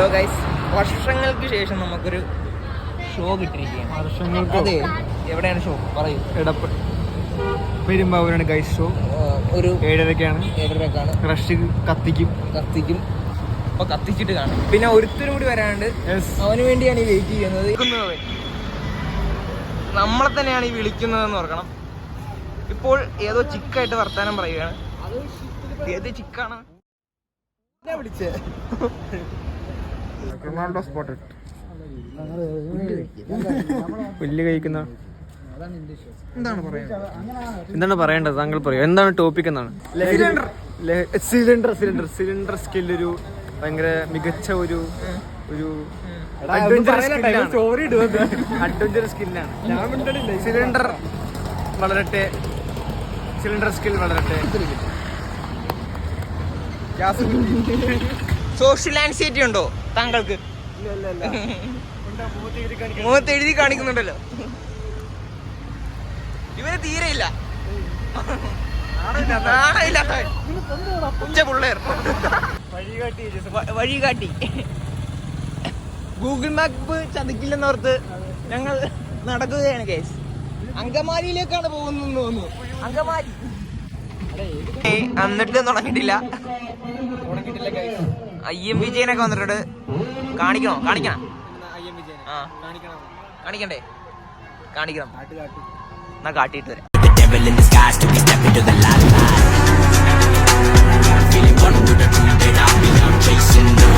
Hello guys, വർഷങ്ങൾക്ക് ശേഷം നമുക്കൊരു ഷോ കിട്ടിയിരിക്കുകയാണ്. അതെ, എവിടെയാണ് ഷോ? പറയൂ. പെരുമ്പാവൂരാണ് ഗൈസ് ഷോ. ഒരു 7:30 ക്രഷ് കത്തിക്കും. അപ്പൊ കത്തിച്ചിട്ട് കാണും. പിന്നെ ഒരുത്തരും കൂടി വരാണ്ട്, അവന് വേണ്ടിയാണ് ഈ വെയിറ്റ് ചെയ്യുന്നത്. നമ്മളെ തന്നെയാണ് ഈ വിളിക്കുന്നതെന്ന് ഓർക്കണം. ഇപ്പോൾ ഏതോ ചിക്കായിട്ട് വർത്താനം പറയുകയാണ്. ഏത് ചിക്കാണ് പുല്ല് കഴിക്കുന്ന എന്താണ് പറയേണ്ടത്? താങ്കൾ പറയൂ, എന്താണ് ടോപ്പിക്? എന്നാണ് സിലിണ്ടർ സ്കില്ലൊരു ഭയങ്കര മികച്ച ഒരു അഡ്വഞ്ചർ സ്കില്ലാണ്. സിലിണ്ടർ സ്കിൽ വളരട്ടെ. സോഷ്യൽ ആൻസൈറ്റി ഉണ്ടോ താങ്കൾക്ക്? മുഖത്ത് എഴുതി കാണിക്കുന്നുണ്ടല്ലോ. ഇവന് തീരെയില്ല. വഴികാട്ടി ഗൂഗിൾ മാപ്പ് ചതിക്കില്ലെന്നോർത്ത് ഞങ്ങൾ നടക്കുകയാണ് കേസ്. അങ്കമാലിയിലേക്കാണ് പോകുന്നതെന്ന് തോന്നുന്നു. അങ്കമാലി എന്നിട്ട് തുടങ്ങിയിട്ടില്ല. IM വിജയനൊക്കെ വന്നിട്ടുണ്ട്. കാണിക്കണം. കാണിക്കണ്ടേ? കാണിക്കണം. എന്നാ കാട്ടിയിട്ട് വരാം. Feeling one with the truth, then I'll be out chasing.